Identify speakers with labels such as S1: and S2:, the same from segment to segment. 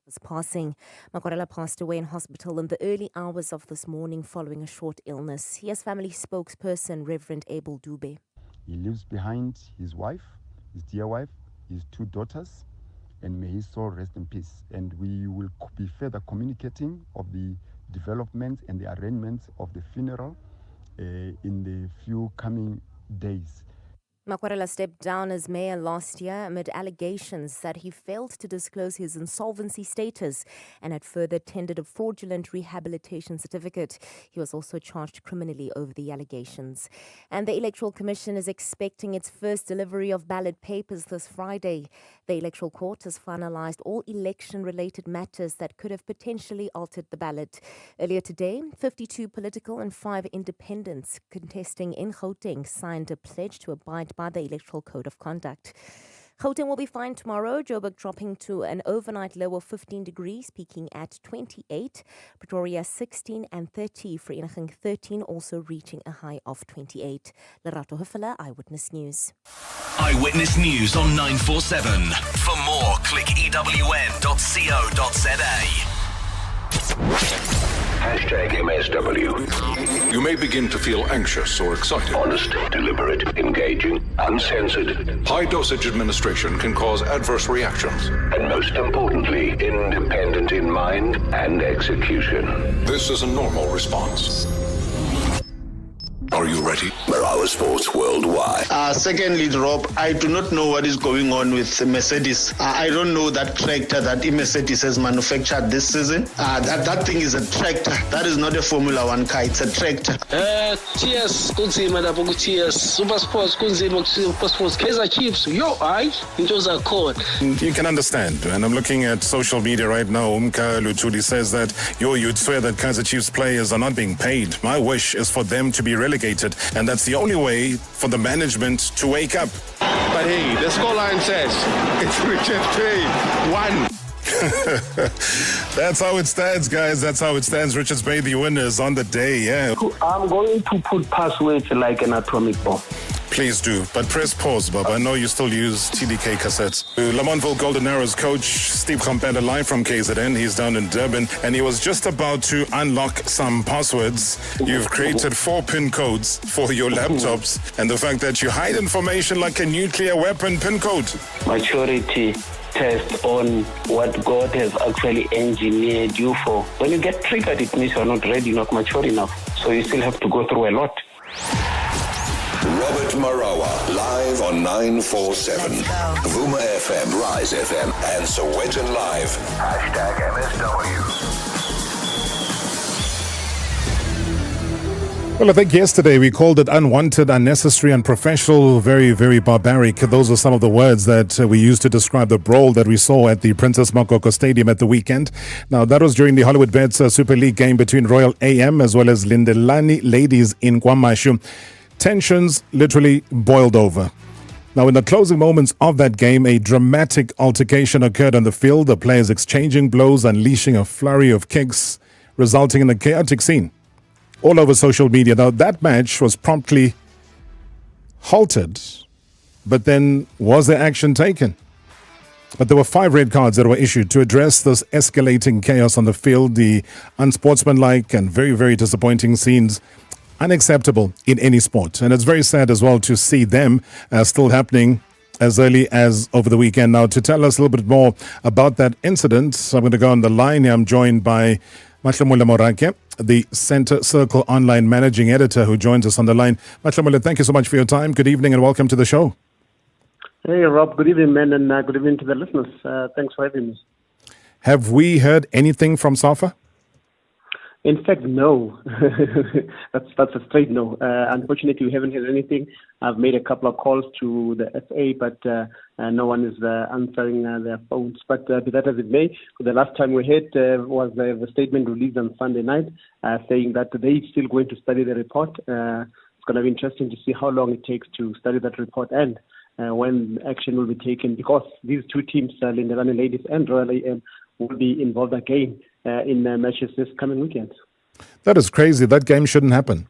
S1: His passing. Makwarela passed away in hospital in the early hours of this morning following a short illness. Here's family spokesperson Reverend Abel Dube.
S2: He leaves behind his wife, his dear wife, his 2 daughters, and may his soul rest in peace. And we will be further communicating of the developments and the arrangements of the funeral in the few coming days.
S1: Makwarela stepped down as mayor last year amid allegations that he failed to disclose his insolvency status and had further tendered a fraudulent rehabilitation certificate. He was also charged criminally over the allegations. And the Electoral Commission is expecting its first delivery of ballot papers this Friday. The Electoral Court has finalized all election-related matters that could have potentially altered the ballot. Earlier today, 52 political and 5 independents contesting in Gauteng signed a pledge to abide by the Electoral Code of Conduct. Gauteng will be fine tomorrow, Joburg dropping to an overnight low of 15 degrees, peaking at 28. Pretoria 16 and 30, Vereeniging 13, also reaching a high of 28. Lerato Huffela, Eyewitness News.
S3: Eyewitness News on 947. For more, click ewn.co.za.
S4: #MSW. You may begin to feel anxious or excited.
S5: Honest, deliberate, engaging, uncensored.
S4: High dosage administration can cause adverse reactions.
S5: And most importantly, independent in mind and execution.
S4: This is a normal response. Are you ready?
S5: Marawa Sports Worldwide.
S6: Secondly, Rob, I do not know what is going on with Mercedes. I don't know that tractor that Mercedes has manufactured this season. That thing is a tractor. That is not a Formula 1 car. It's a tractor.
S7: Cheers, kunzima lapho cheers. Super Sports kunzima Super Sports. Kaizer Chiefs. Yo, aye. Into the court.
S8: You can understand, and I'm looking at social media right now. Umka Luchuli says that you'd swear that Kaizer Chiefs players are not being paid. My wish is for them to be relegated. And that's the only way for the management to wake up.
S9: But hey, the scoreline says it's Richard 3-1.
S8: That's how it stands, guys. That's how it stands. Richards Bay, the winners on the day, yeah.
S7: I'm going to put passwords like an atomic bomb.
S8: Please do, but press pause, Bob. I know you still use TDK cassettes. Lamontville Golden Arrows coach Steve Kompela live from KZN. He's down in Durban, and he was just about to unlock some passwords. You've created 4 PIN codes for your laptops, and the fact that you hide information like a nuclear weapon PIN code.
S7: Maturity test on what God has actually engineered you for. When you get triggered, it means you're not ready, not mature enough. So you still have to go through a lot.
S5: Robert Marawa, live on 947. Vuma FM, Rise FM, and Sowetan Live. #MSW.
S8: Well, I think yesterday we called it unwanted, unnecessary, unprofessional, very, very barbaric. Those are some of the words that we used to describe the brawl that we saw at the Princess Makoko Stadium at the weekend. Now, that was during the Hollywood Bets Super League game between Royal AM as well as Lindelani Ladies in KwaMashu. Tensions literally boiled over. Now, in the closing moments of that game, a dramatic altercation occurred on the field, the players exchanging blows, unleashing a flurry of kicks, resulting in a chaotic scene all over social media. Now, that match was promptly halted, but then was there action taken? But there were 5 red cards that were issued to address this escalating chaos on the field, the unsportsmanlike and very, very disappointing scenes. Unacceptable in any sport. And it's very sad as well to see them still happening as early as over the weekend. Now, to tell us a little bit more about that incident, I'm going to go on the line here. I'm joined by Mahlamula Morake, the Center Circle online managing editor, who joins us on the line. Mahlamula, thank you so much for your time. Good evening and welcome to the show.
S10: Hey, Rob. Good evening, man, and good evening to the listeners. Thanks for having me.
S8: Have we heard anything from SAFA?
S10: In fact, no. That's a straight no. Unfortunately, we haven't heard anything. I've made a couple of calls to the FA, but no one is answering their phones. But be that as it may, the last time we heard was the statement released on Sunday night saying that they're still going to study the report. It's going to be interesting to see how long it takes to study that report and when action will be taken, because these 2 teams, Lindelani Ladies and Royal AM, will be involved again in matches this coming weekend.
S8: That is crazy. That game shouldn't happen.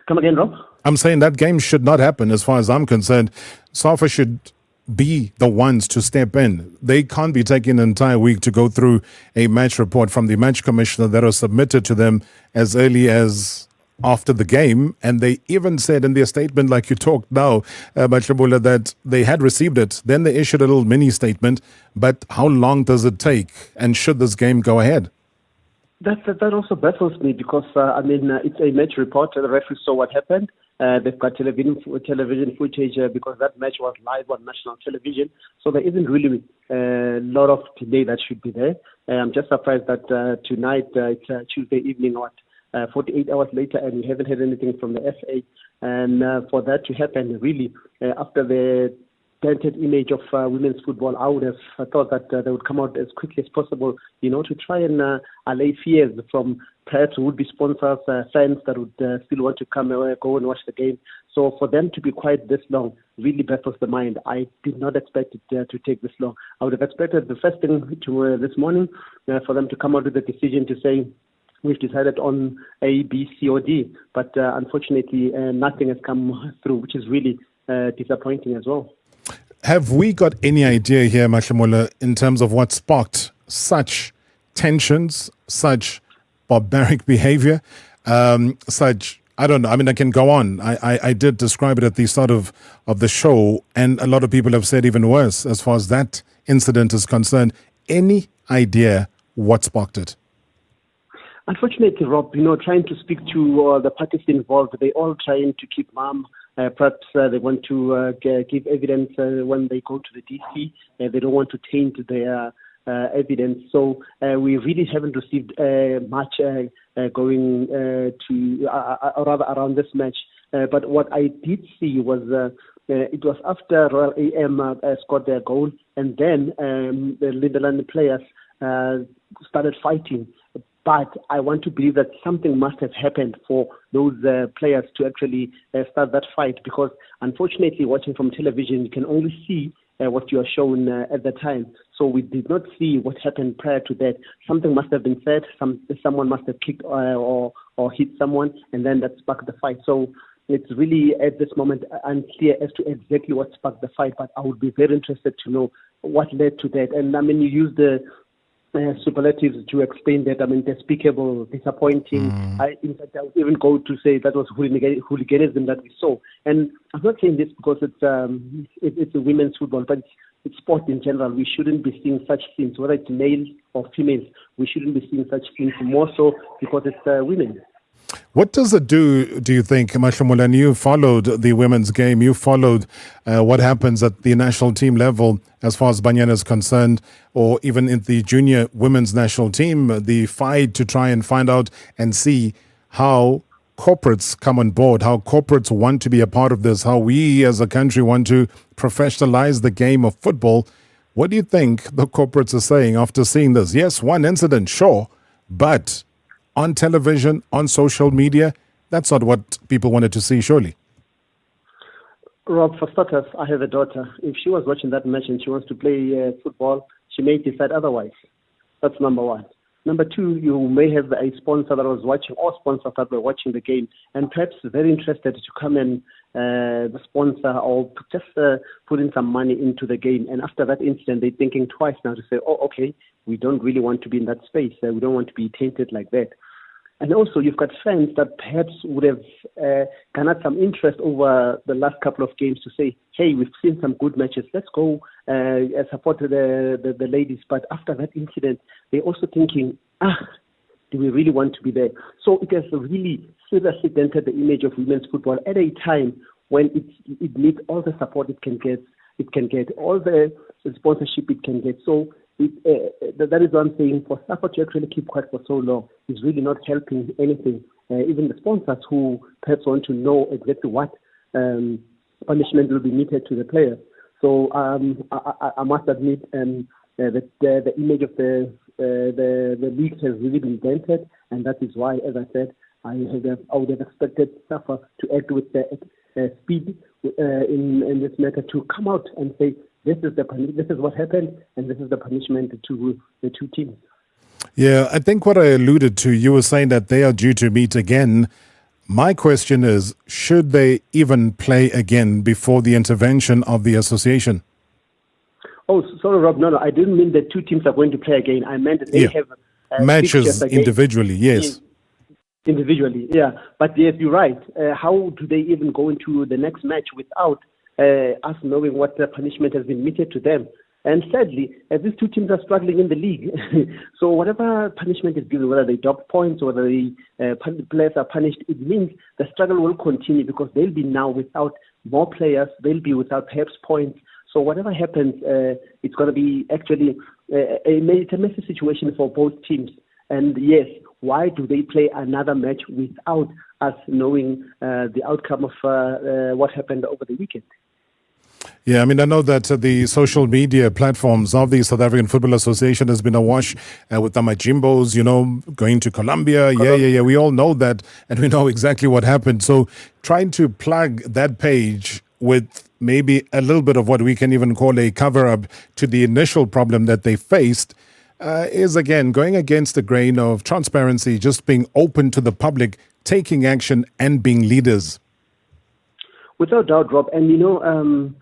S10: Come again, Rob?
S8: I'm saying that game should not happen as far as I'm concerned. SAFA should be the ones to step in. They can't be taking an entire week to go through a match report from the match commissioner that was submitted to them as early as after the game. And they even said in their statement, like you talked now, Machibula, that they had received it. Then they issued a little mini statement. But how long does it take? And should this game go ahead?
S10: That also baffles me because, it's a match report. The referee saw what happened. They've got television footage because that match was live on national television. So there isn't really a lot of delay that should be there. I'm just surprised that tonight, it's Tuesday evening, 48 hours later, and we haven't had anything from the FA. And for that to happen, really, after the dented image of women's football, I would have thought that they would come out as quickly as possible, to try and allay fears from perhaps would-be sponsors, fans that would still want to come go and watch the game. So for them to be quiet this long really baffles the mind. I did not expect it to take this long. I would have expected the first thing this morning for them to come out with a decision to say, we've decided on A, B, C, or D. But unfortunately, nothing has come through, which is really disappointing as well.
S8: Have we got any idea here, Mashimola, in terms of what sparked such tensions, such barbaric behavior, such, I don't know, I can go on. I did describe it at the start of the show, and a lot of people have said even worse as far as that incident is concerned. Any idea what sparked it?
S10: Unfortunately, Rob, trying to speak to the parties involved, they all trying to keep mum. Perhaps they want to give evidence when they go to the DC. They don't want to taint their evidence. So we really haven't received much going to rather around this match. But what I did see was it was after Royal AM scored their goal, and then the Netherlands players started fighting. But I want to believe that something must have happened for those players to actually start that fight, because unfortunately, watching from television, you can only see what you are shown at the time. So we did not see what happened prior to that. Something must have been said. Someone must have kicked or hit someone, and then that sparked the fight. So it's really at this moment unclear as to exactly what sparked the fight. But I would be very interested to know what led to that. And you use the superlatives to explain that. Despicable, disappointing. In fact, I would even go to say that was hooliganism that we saw. And I'm not saying this because it's a women's football, but it's sport in general. We shouldn't be seeing such things, whether it's males or females. We shouldn't be seeing such things, more so because it's women.
S8: What does it do you think, Mashimola? You followed the women's game. You followed what happens at the national team level as far as Banyana is concerned, or even in the junior women's national team, the fight to try and find out and see how corporates come on board, how corporates want to be a part of this, how we as a country want to professionalize the game of football. What do you think the corporates are saying after seeing this? Yes, one incident, sure, but on television, on social media, that's not what people wanted to see, surely.
S10: Rob, for starters, I have a daughter. If she was watching that match and she wants to play football, she may decide otherwise. That's number one. Number two, you may have a sponsor that was watching, or sponsors that were watching the game, and perhaps very interested to come and the sponsor or just put in some money into the game. And after that incident, they're thinking twice now to say, oh, okay, we don't really want to be in that space. We don't want to be tainted like that. And also, you've got fans that perhaps would have garnered some interest over the last couple of games to say, hey, we've seen some good matches. Let's go support the ladies. But after that incident, they're also thinking, do we really want to be there? So it has really seriously dented the image of women's football at a time when it needs all the support it can get, all the sponsorship it can get. So that is what I'm saying. For SAFA to actually keep quiet for so long is really not helping anything. Even the sponsors who perhaps want to know exactly what punishment will be meted to the players. So I must admit that the image of the league has really been dented, and that is why, as I said, I would have expected SAFA to act with speed in this matter, to come out and say, this is what happened, and this is the punishment to the two teams.
S8: Yeah, I think what I alluded to, you were saying that they are due to meet again. My question is, should they even play again before the intervention of the association?
S10: Oh, sorry, Rob. No, I didn't mean that two teams are going to play again. I meant that they have
S8: matches individually. Yes.
S10: Individually, yeah. But yes, you're right. How do they even go into the next match without us knowing what punishment has been meted to them? And sadly, these two teams are struggling in the league. So whatever punishment is given, whether they dock points or whether the players are punished, it means the struggle will continue because they'll be now without more players. They'll be without perhaps points. So whatever happens, it's going to be actually it's a messy situation for both teams. And yes, why do they play another match without us knowing the outcome of what happened over the weekend?
S8: Yeah, I mean, I know that the social media platforms of the South African Football Association has been awash with the Majimbos, going to Colombia. Yeah. We all know that, and we know exactly what happened. So trying to plug that page with maybe a little bit of what we can even call a cover-up to the initial problem that they faced is, again, going against the grain of transparency, just being open to the public, taking action and being leaders.
S10: Without doubt, Rob. And,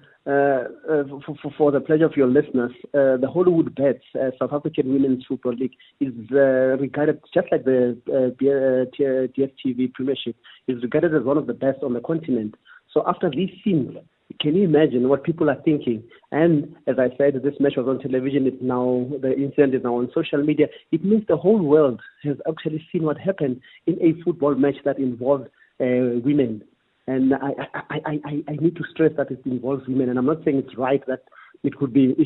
S10: for the pleasure of your listeners, the Hollywood Bets, South African Women's Football League, is regarded, just like the DStv Premiership, is regarded as one of the best on the continent. So after these scenes, can you imagine what people are thinking? And as I said, this match was on television. The incident is now on social media. It means the whole world has actually seen what happened in a football match that involved women. And I need to stress that it involves women. And I'm not saying it's right that it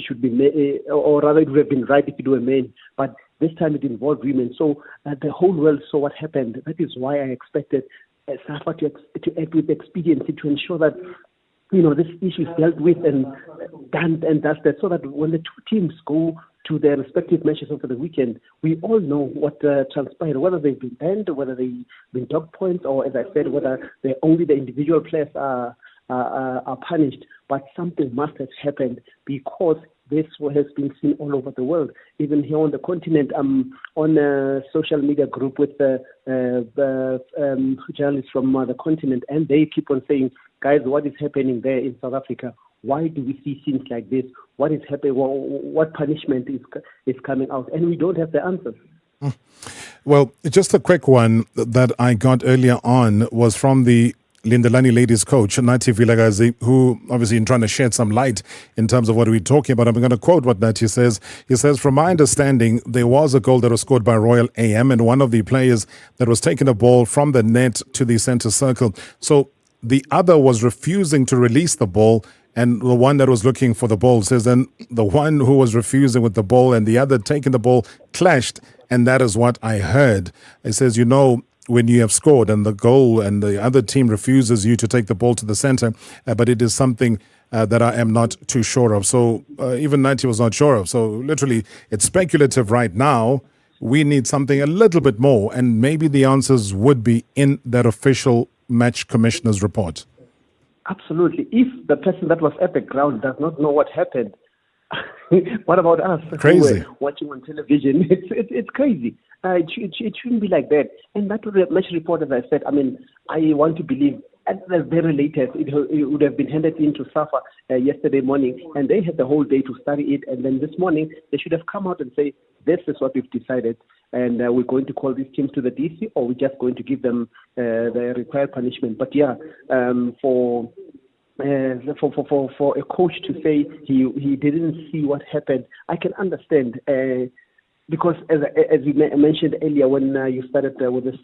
S10: should be, or rather it would have been right if it were men. But this time it involved women. So the whole world saw what happened. That is why I expected SAFA to act with expediency to ensure that this issue is dealt with and done and dusted, so that when the two teams go to their respective matches over the weekend, we all know what transpired, whether they've been banned, whether they've been dock points, or, as I said, whether only the individual players are punished. But something must have happened because this has been seen all over the world. Even here on the continent, I'm on a social media group with journalists from the continent, and they keep on saying, guys, what is happening there in South Africa? Why do we see scenes like this? What is happening? What punishment is coming out? And we don't have the answers.
S8: Well, just a quick one that I got earlier on was from the Lindelani ladies coach, Nathi Vilakazi, who obviously in trying to shed some light in terms of what we're talking about. I'm going to quote what Nathi says. He says, from my understanding, there was a goal that was scored by Royal AM, and one of the players that was taking a ball from the net to the center circle. So the other was refusing to release the ball, and the one that was looking for the ball says then the one who was refusing with the ball and the other taking the ball clashed, and that is what I heard. It says, when you have scored and the goal and the other team refuses you to take the ball to the center, but it is something that I am not too sure of. So even 90 was not sure of. So literally, it's speculative right now. We need something a little bit more, and maybe the answers would be in that official match commissioner's report.
S10: Absolutely. If the person that was at the ground does not know what happened, what about us?
S8: Crazy.
S10: Who were watching on television? It's crazy. It shouldn't be like that. And that match report, as I said, I want to believe at the very latest, it would have been handed into SAFA yesterday morning, and they had the whole day to study it. And then this morning, they should have come out and say, this is what we've decided, and we're going to call these teams to the DC, or we're just going to give them the required punishment. But yeah, for a coach to say he didn't see what happened, I can understand. Because as you mentioned earlier when you started with this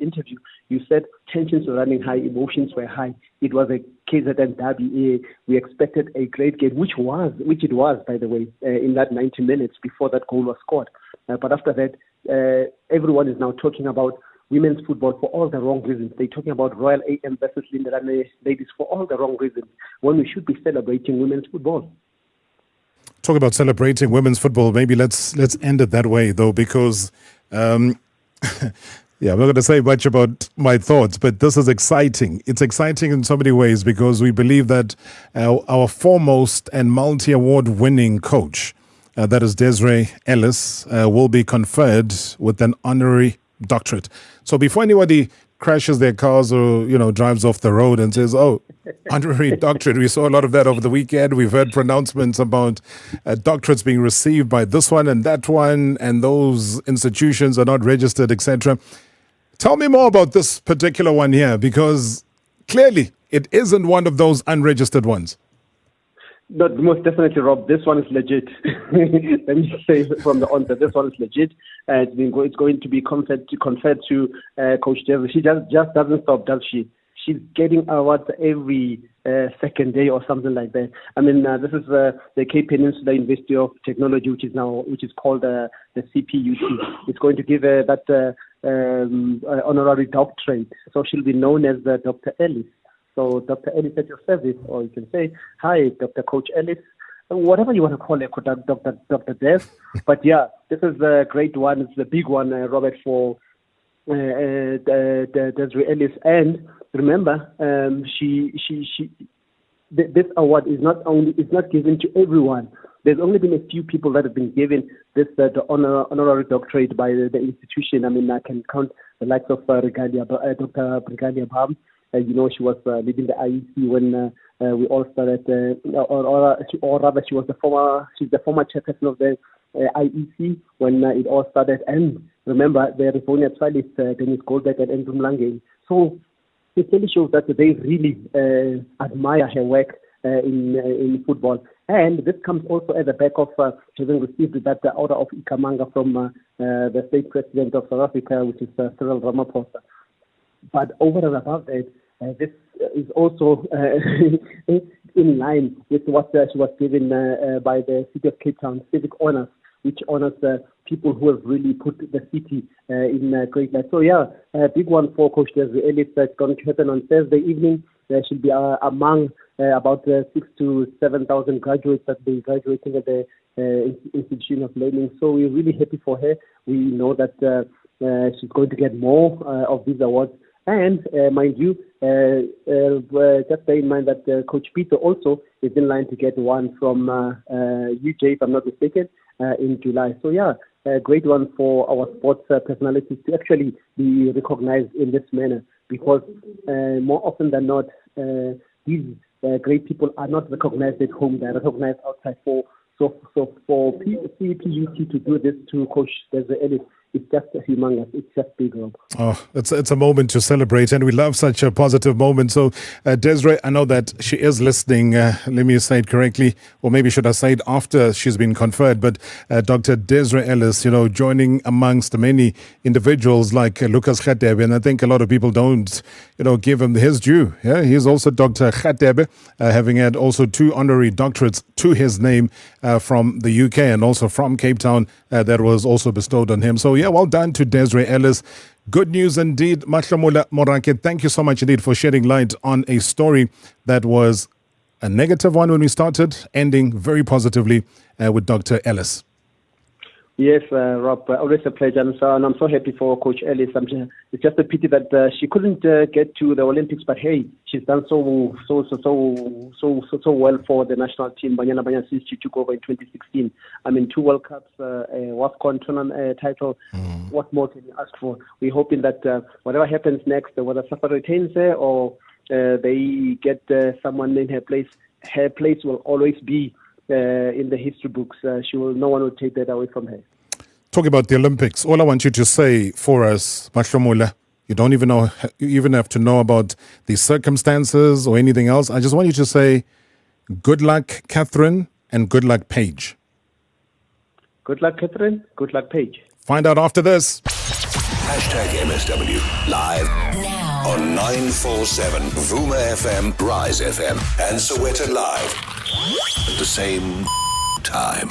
S10: interview, you said tensions were running high, emotions were high. It was a KZN derby. We expected a great game, which it was, by the way, in that 90 minutes before that goal was scored. But after that, everyone is now talking about women's football for all the wrong reasons. They're talking about Royal AM versus Lindelani ladies for all the wrong reasons, when we should be celebrating women's football.
S8: Talk about celebrating women's football. Maybe let's end it that way, though, because I'm not going to say much about my thoughts, but this is exciting. It's exciting in so many ways because we believe that our foremost and multi-award winning coach, that is Desiree Ellis, will be conferred with an honorary doctorate. So before anybody crashes their cars or, drives off the road and says, oh, honorary doctorate. We saw a lot of that over the weekend. We've heard pronouncements about doctorates being received by this one and that one, and those institutions are not registered, etc. Tell me more about this particular one here, because clearly it isn't one of those unregistered ones.
S10: Not most definitely, Rob. This one is legit. Let me say from the onset, this one is legit. It's going to be conferred to Coach Desiree. She just doesn't stop, does she? She's getting awards every second day or something like that. I mean, this is the Cape Peninsula University of Technology, which is called the CPUT. It's going to give that honorary doctorate. So she'll be known as Dr. Ellis. So Dr. Ellis at your service, or you can say, hi, Dr. Coach Ellis, whatever you want to call it, Dr. Des. But yeah, this is a great one. It's the big one, Robert, for Desiree Ellis. And remember, this award is not given to everyone. There's only been a few people that have been given this the honorary doctorate by the institution. I mean, I can count the likes of Dr. Regalia Bam. She was leading the IEC when we all started, or rather, she's the former chairperson of the IEC when it all started. And remember, the Rivonia trialists, Dennis Goldberg and Andrew Mlange. So it really shows that they really admire her work in football. And this comes also at the back of having received that order of Ikamanga from the state president of South Africa, which is Cyril Ramaphosa. But over and above that, this is also in line with what she was given by the City of Cape Town, Civic Honours, which honours people who have really put the city in great light. So yeah, a big one for Coach Desiree Ellis that's going to happen on Thursday evening. She'll be among about 6,000 to 7,000 graduates that will be graduating at the Institution of Learning. So we're really happy for her. We know that she's going to get more of these awards. And mind you, just bear in mind that Coach Peter also is in line to get one from UJ, if I'm not mistaken, in July. So yeah, a great one for our sports personalities to actually be recognized in this manner, because more often than not, these great people are not recognized at home; they're recognized outside. So for CPUT to do this to Coach Desiree Ellis, it's just humongous. It's just big, Rob.
S8: Oh, it's a moment to celebrate, and we love such a positive moment. So, Desiree, I know that she is listening. Let me say it correctly, or maybe should I say it after she's been conferred. But Dr. Desiree Ellis, joining amongst many individuals like Lucas Khatebe, and I think a lot of people don't, give him his due. Yeah, he's also Dr. Khatebe, having had also 2 honorary doctorates to his name from the UK and also from Cape Town that was also bestowed on him. So, yeah, well done to Desiree Ellis. Good news indeed. Mahlomola Morake, thank you so much indeed for shedding light on a story that was a negative one when we started, ending very positively with Dr. Ellis.
S10: Yes, Rob, always a pleasure. And I'm so happy for Coach Ellis. It's just a pity that she couldn't get to the Olympics, but hey, she's done so well for the national team, Banyana since she took over in 2016. I mean, 2 World Cups, a WAFCON tournament title. What more can you ask for? We're hoping that whatever happens next, whether Safari retains her or they get someone in her place will always be in the history books. No one will take that away from her.
S8: Talking about the Olympics, all I want you to say for us, Mahlomola, you don't even have to know about the circumstances or anything else. I just want you to say, good luck, Katherine, and good luck, Paige.
S10: Good luck, Katherine. Good luck, Paige.
S8: Find out after this.
S5: #MSW live now on 947 Vuma FM, Rise FM, and Soweto Live at the same time.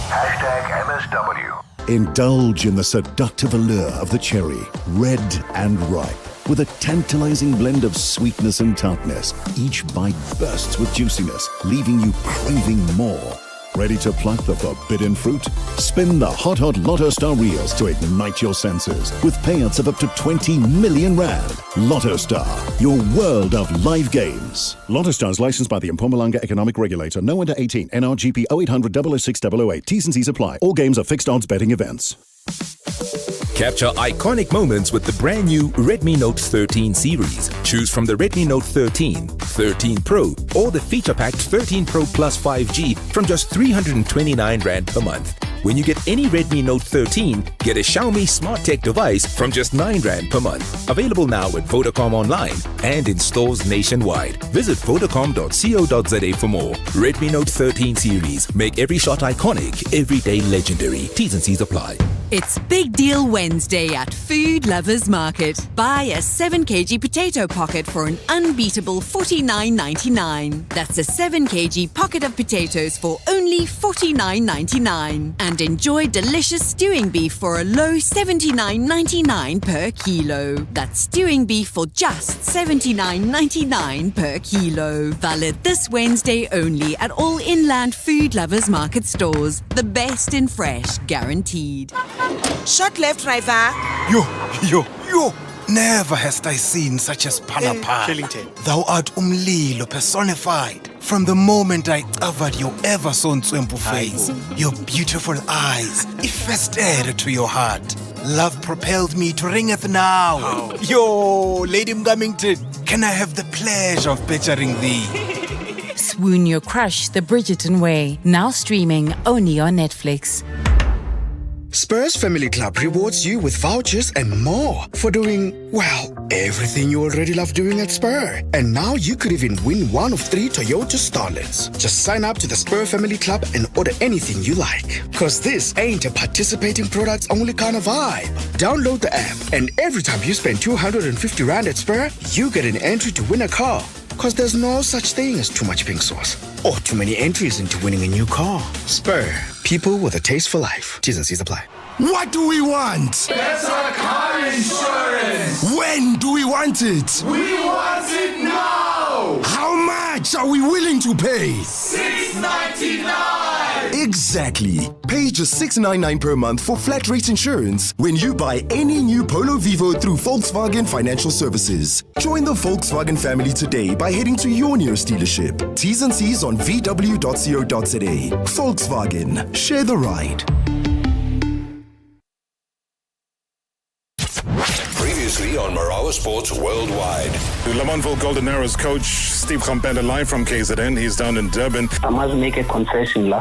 S5: #MSW.
S11: Indulge in the seductive allure of the cherry, red and ripe, with a tantalizing blend of sweetness and tartness. Each bite bursts with juiciness, leaving you craving more. Ready to pluck the forbidden fruit? Spin the hot Lotto Star reels to ignite your senses with payouts of up to 20 million rand. Lotto Star, your world of live games. Lotto Star is licensed by the Mpumalanga Economic Regulator. No under 18. NRGP 0800 006 008. T's and C's apply. All games are fixed odds betting events.
S12: Capture iconic moments with the brand new Redmi Note 13 series. Choose from the Redmi Note 13, 13 Pro, or the feature-packed 13 Pro Plus 5G from just 329 Rand per month. When you get any Redmi Note 13, get a Xiaomi Smart Tech device from just 9 Rand per month. Available now at Vodacom online and in stores nationwide. Visit vodacom.co.za for more. Redmi Note 13 series. Make every shot iconic, every day legendary. T's and C's apply.
S13: It's Big Deal Wednesday at Food Lovers Market. Buy a 7 kg potato pocket for an unbeatable $49.99. That's a 7 kg pocket of potatoes for only $49.99. And enjoy delicious stewing beef for a low $79.99 per kilo. That's stewing beef for just $79.99 per kilo. Valid this Wednesday only at all Inland Food Lovers Market stores. The best in fresh, guaranteed.
S14: Short left, driver.
S15: Yo. Never hast I seen such a spanapar. Thou art umlilo personified. From the moment I covered your ever so ntswempu face, your beautiful eyes, ifested to your heart. Love propelled me to ringeth now. Yo, Lady Mgamington, can I have the pleasure of picturing thee?
S16: Swoon Your Crush, The Bridgerton Way, now streaming only on Netflix.
S17: Spurs Family Club rewards you with vouchers and more for doing, well, everything you already love doing at Spur. And now you could even win one of 3 Toyota Starlets. Just sign up to the Spur Family Club and order anything you like. Cause this ain't a participating products only kind of vibe. Download the app and every time you spend 250 Rand at Spur, you get an entry to win a car. Cause there's no such thing as too much pink sauce or too many entries into winning a new car. Spur, people with a taste for life. T's and C's apply.
S15: What do we want?
S18: Better car insurance.
S15: When do we want it?
S18: We want it now.
S15: How much are we willing to pay?
S18: $6.99.
S19: Exactly. Pay just $6.99 per month for flat rate insurance when you buy any new Polo Vivo through Volkswagen Financial Services. Join the Volkswagen family today by heading to your nearest dealership. T's and C's on vw.co.za. Volkswagen. Share the ride.
S5: Previously on Marawa Sports Worldwide.
S8: Lamontville Golden Arrows coach Steve Kompela live from KZN. He's down in Durban.
S7: I must make a confession,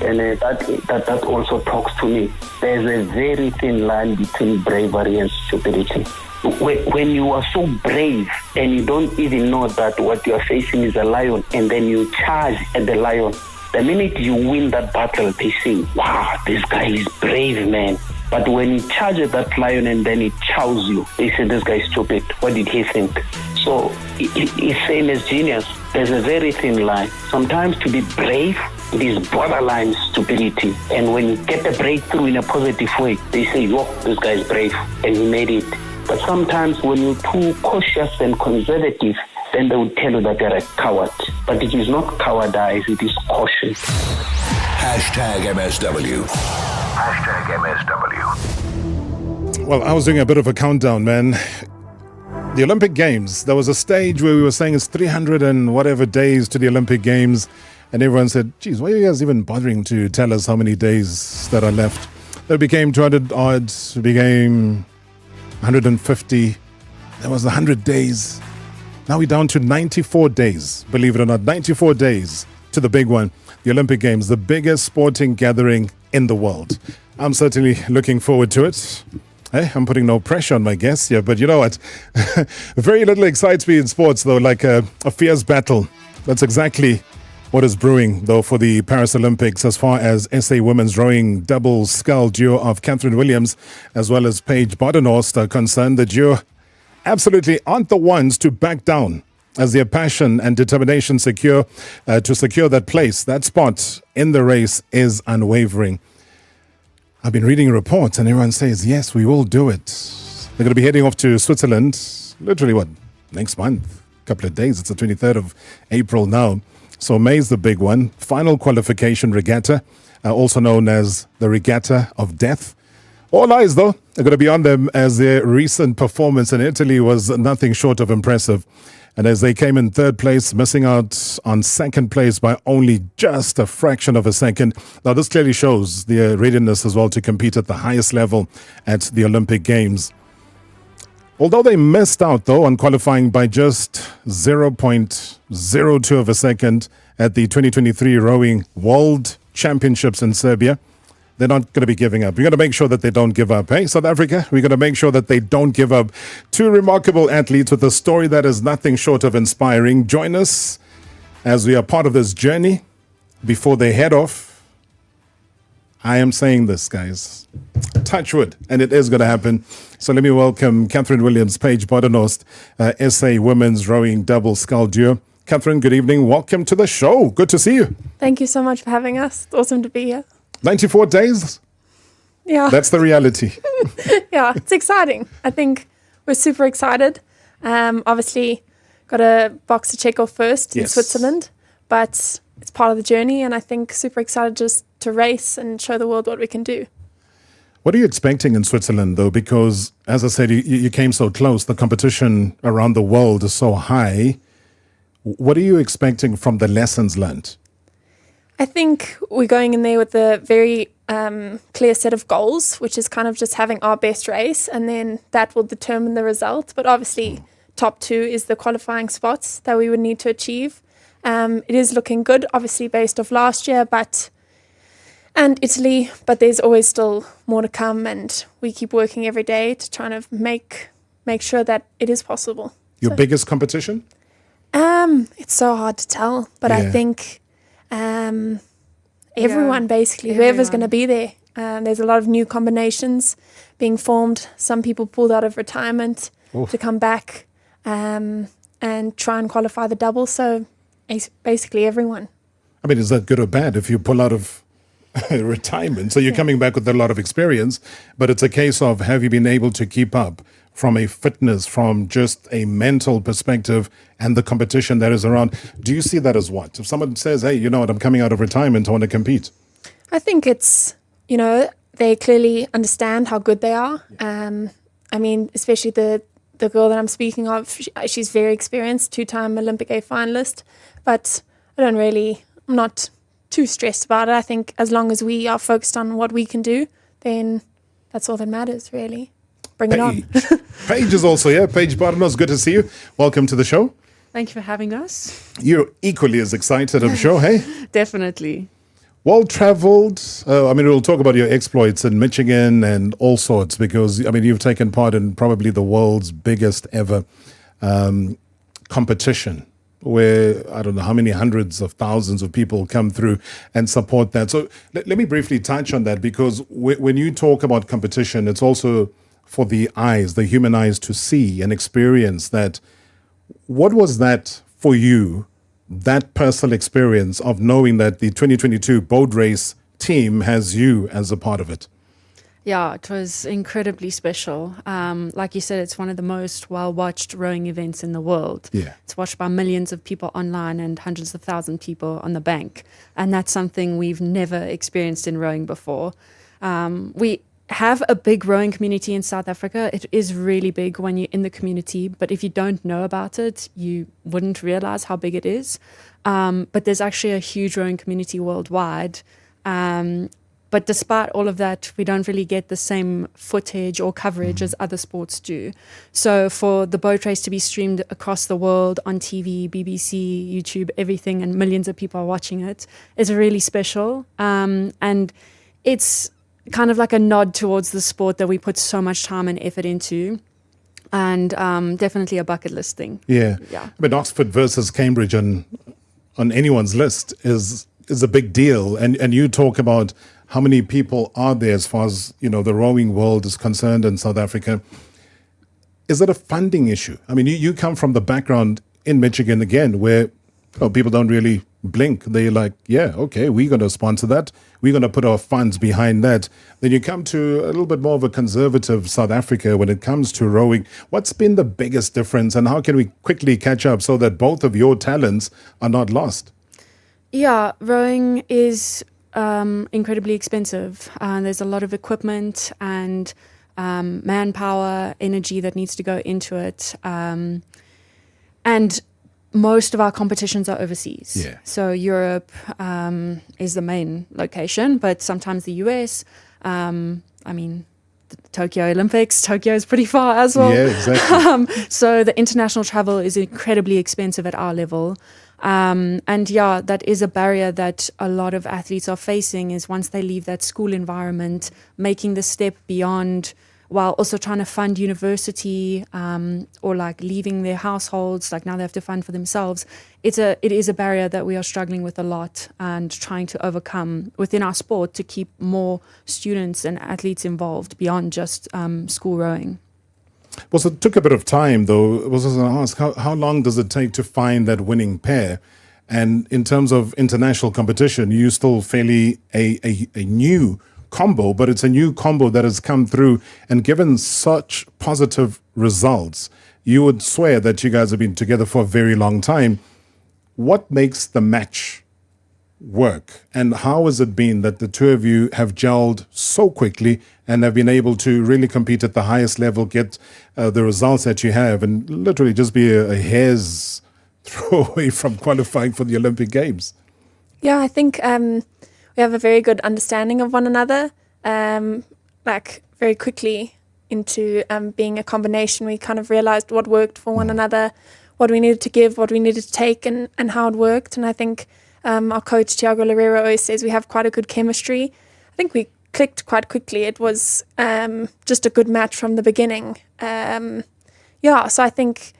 S7: and that also talks to me. There's a very thin line between bravery and stupidity. When you are so brave and you don't even know that what you are facing is a lion, and then you charge at the lion, the minute you win that battle, they say, wow, this guy is brave, man. But when you charge at that lion and then it chows you, they say, this guy is stupid. What did he think? So it's same as genius. There's a very thin line. Sometimes to be brave, it is borderline stupidity. And when you get a breakthrough in a positive way, they say, yo, this guy is brave and he made it. But sometimes when you're too cautious and conservative, then they would tell you that you're a coward. But it is not cowardice, it is caution.
S5: #MSW. #MSW.
S8: Well, I was doing a bit of a countdown, man. The Olympic Games, there was a stage where we were saying it's 300 and whatever days to the Olympic Games. And everyone said, geez, why are you guys even bothering to tell us how many days that are left? That became 200 odd, it became 150. There was 100 days. Now we're down to 94 days, believe it or not, 94 days to the big one, the Olympic Games, the biggest sporting gathering in the world. I'm certainly looking forward to it. Hey, I'm putting no pressure on my guests here, but you know what? Very little excites me in sports, though, like a fierce battle. That's exactly what is brewing, though, for the Paris Olympics as far as SA women's rowing double scull duo of Katherine Williams as well as Paige Badenhorst are concerned. The duo absolutely aren't the ones to back down as their passion and determination to secure that place, that spot in the race is unwavering. I've been reading reports and everyone says, yes, we will do it. They're going to be heading off to Switzerland, literally, next month, a couple of days. It's the 23rd of April now. So May's the big one. Final qualification regatta, also known as the Regatta of Death. All eyes, though, are going to be on them as their recent performance in Italy was nothing short of impressive. And as they came in third place, missing out on second place by only just a fraction of a second. Now, this clearly shows their readiness as well to compete at the highest level at the Olympic Games. Although they missed out, though, on qualifying by just 0.02 of a second at the 2023 Rowing World Championships in Serbia, they're not going to be giving up. We're going to make sure that they don't give up. Hey, South Africa, we're going to make sure that they don't give up. Two remarkable athletes with a story that is nothing short of inspiring. Join us as we are part of this journey before they head off. I am saying this, guys. Touch wood, and it is going to happen. So let me welcome Katherine Williams, Paige Badenhorst, SA Women's Rowing Double Scull Duo. Katherine, good evening. Welcome to the show. Good to see you.
S20: Thank you so much for having us. It's awesome to be here.
S8: 94 days?
S20: Yeah.
S8: That's the reality.
S20: Yeah, it's exciting. I think we're super excited. Obviously, got a box to check off first in Switzerland, but it's part of the journey, and I think super excited just to race and show the world what we can do.
S8: What are you expecting in Switzerland, though? Because, as I said, you came so close. The competition around the world is so high. What are you expecting from the lessons learned?
S20: I think we're going in there with a very clear set of goals, which is kind of just having our best race, and then that will determine the result. But obviously, top two is the qualifying spots that we would need to achieve. It is looking good, obviously, based off last year, and Italy, but there's always still more to come, and we keep working every day to try to make sure that it is possible.
S8: Your biggest competition?
S20: It's so hard to tell, but I think everyone, basically, whoever's going to be there. There's a lot of new combinations being formed. Some people pulled out of retirement to come back and try and qualify the double. So basically everyone.
S8: I mean, is that good or bad if you pull out of retirement? So you're coming back with a lot of experience, but it's a case of, have you been able to keep up from a fitness, from just a mental perspective and the competition that is around? Do you see that as what? If someone says, hey, you know what, I'm coming out of retirement, I want to compete.
S20: I think it's, they clearly understand how good they are. I mean, especially the girl that I'm speaking of, she's very experienced, 2-time Olympic A finalist, but I'm not too stressed about it. I think as long as we are focused on what we can do, then that's all that matters, really. Bring it on.
S8: Paige is also here. Paige Badenhorst, good to see you. Welcome to the show.
S21: Thank you for having us.
S8: You're equally as excited, I'm sure, hey?
S21: Definitely.
S8: Well-traveled. We'll talk about your exploits in Michigan and all sorts, because, you've taken part in probably the world's biggest ever competition, where I don't know how many hundreds of thousands of people come through and support that. So let me briefly touch on that, because when you talk about competition, it's also for the eyes, the human eyes, to see and experience that. What was that for you, that personal experience of knowing that the 2022 boat race team has you as a part of it?
S21: Yeah, it was incredibly special. Like you said, it's one of the most well-watched rowing events in the world.
S8: Yeah.
S21: It's watched by millions of people online and hundreds of thousands of people on the bank. And that's something we've never experienced in rowing before. We have a big rowing community in South Africa. It is really big when you're in the community, but if you don't know about it, you wouldn't realize how big it is. But there's actually a huge rowing community worldwide. But despite all of that, we don't really get the same footage or coverage as other sports do. So for the boat race to be streamed across the world on TV, BBC, YouTube, everything, and millions of people are watching it, is really special. And it's kind of like a nod towards the sport that we put so much time and effort into, and definitely a bucket list thing.
S8: Yeah. Oxford versus Cambridge on anyone's list is a big deal, and you talk about how many people are there as far as the rowing world is concerned in South Africa. Is it a funding issue? You come from the background in Michigan again, where people don't really blink. They're like, yeah, okay, we're going to sponsor that. We're going to put our funds behind that. Then you come to a little bit more of a conservative South Africa when it comes to rowing. What's been the biggest difference, and how can we quickly catch up so that both of your talents are not lost?
S21: Yeah, rowing is incredibly expensive. There's a lot of equipment and manpower, energy that needs to go into it. And most of our competitions are overseas.
S8: Yeah.
S21: So Europe is the main location, but sometimes the US. Tokyo Olympics. Tokyo is pretty far as well.
S8: Yeah, exactly.
S21: So the international travel is incredibly expensive at our level. That is a barrier that a lot of athletes are facing, is once they leave that school environment, making the step beyond, while also trying to fund university, or like leaving their households, like now they have to fund for themselves. It is a barrier that we are struggling with a lot and trying to overcome within our sport to keep more students and athletes involved beyond just school rowing.
S8: Well, so it took a bit of time, though. I was going to ask, how long does it take to find that winning pair? And in terms of international competition, you still fairly a new combo, but it's a new combo that has come through and given such positive results. You would swear that you guys have been together for a very long time. What makes the match work, and how has it been that the two of you have gelled so quickly and have been able to really compete at the highest level, get the results that you have, and literally just be a hair's throw away from qualifying for the Olympic Games?
S20: Yeah, I think we have a very good understanding of one another. Very quickly into being a combination, we kind of realized what worked for one another, what we needed to give, what we needed to take, and how it worked. And I think our coach, Tiago Loureiro, always says we have quite a good chemistry. I think we clicked quite quickly. It was just a good match from the beginning. So I think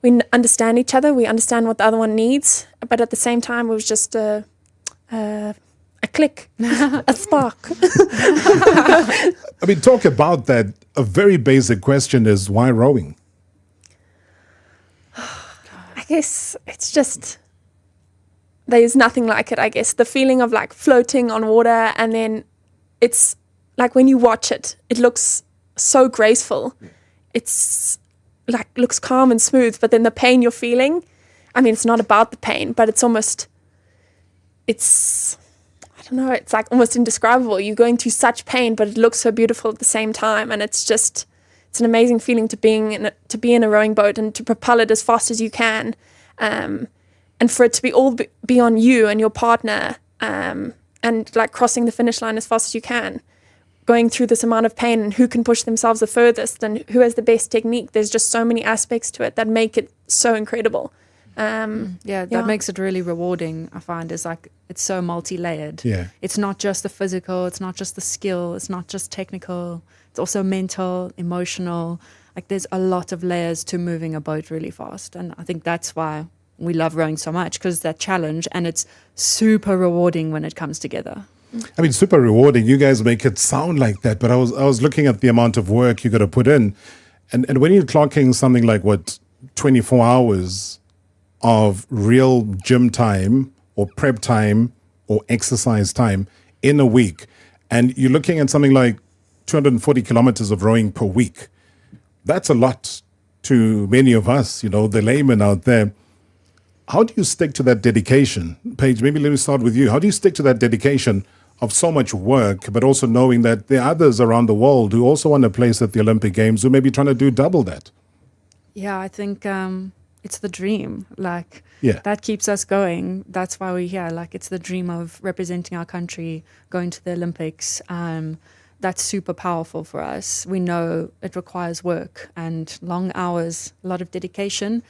S20: we understand each other. We understand what the other one needs. But at the same time, it was just a click, a spark.
S8: I mean, talk about that. A very basic question is, why rowing?
S20: I guess it's just, there's nothing like it, I guess. The feeling of like floating on water, and then it's like when you watch it, it looks so graceful. It's like looks calm and smooth, but then the pain you're feeling, I mean, it's not about the pain, but it's almost, I don't know, it's like almost indescribable. You're going through such pain, but it looks so beautiful at the same time. And it's an amazing feeling to be in a rowing boat and to propel it as fast as you can. And for it to be on you and your partner, and like crossing the finish line as fast as you can, going through this amount of pain, and who can push themselves the furthest and who has the best technique. There's just so many aspects to it that make it so incredible.
S21: That makes it really rewarding, I find. Is like it's so multi-layered.
S8: Yeah.
S21: It's not just the physical, it's not just the skill, it's not just technical, it's also mental, emotional. Like there's a lot of layers to moving a boat really fast. And I think that's why we love rowing so much, because that challenge, and it's super rewarding when it comes together.
S8: I mean, super rewarding. You guys make it sound like that, but I was looking at the amount of work you got to put in. And when you're clocking something like, 24 hours of real gym time or prep time or exercise time in a week, and you're looking at something like 240 kilometers of rowing per week, that's a lot to many of us, the laymen out there. How do you stick to that dedication? Paige, maybe let me start with you. How do you stick to that dedication of so much work, but also knowing that there are others around the world who also want a place at the Olympic Games who may be trying to do double that?
S21: Yeah, I think it's the dream. That keeps us going. That's why we're here. It's the dream of representing our country, going to the Olympics. That's super powerful for us. We know it requires work and long hours, a lot of dedication.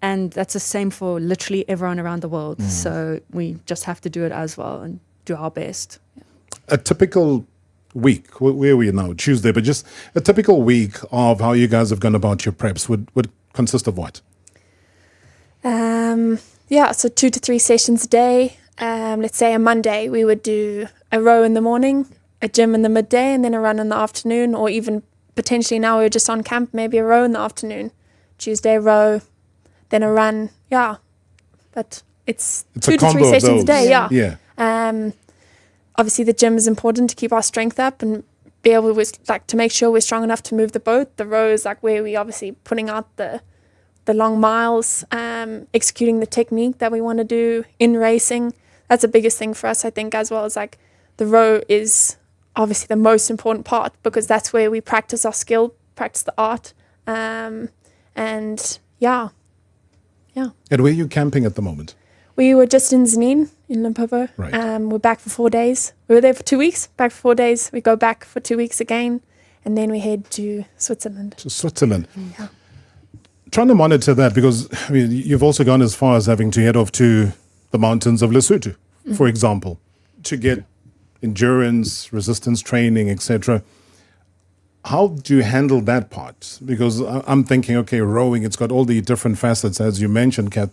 S21: And that's the same for literally everyone around the world. So we just have to do it as well and do our best. Yeah.
S8: A typical week, where are we now? Tuesday, but just a typical week of how you guys have gone about your preps would consist of what?
S20: So 2 to 3 sessions a day. Let's say a Monday, we would do a row in the morning, a gym in the midday, and then a run in the afternoon, or even potentially now we're just on camp, maybe a row in the afternoon. Tuesday, a row, then a run. Yeah. But it's 2 to 3 sessions a day. Yeah. Obviously the gym is important to keep our strength up and be able to make sure we're strong enough to move the boat. The row is where we obviously putting out the long miles, executing the technique that we want to do in racing. That's the biggest thing for us, I think, as well as the row is obviously the most important part, because that's where we practice our skill, practice the art. Yeah.
S8: And where are you camping at the moment?
S20: We were just in Zanin in Limpopo.
S8: Right.
S20: We're back for 4 days. We were there for 2 weeks, back for 4 days. We go back for 2 weeks again, and then we head to Switzerland.
S8: To Switzerland.
S20: Yeah.
S8: Trying to monitor that, because I mean, you've also gone as far as having to head off to the mountains of Lesotho, for example, to get endurance, resistance training, etc. How do you handle that part? Because I'm thinking, okay, rowing, it's got all the different facets, as you mentioned, Kath,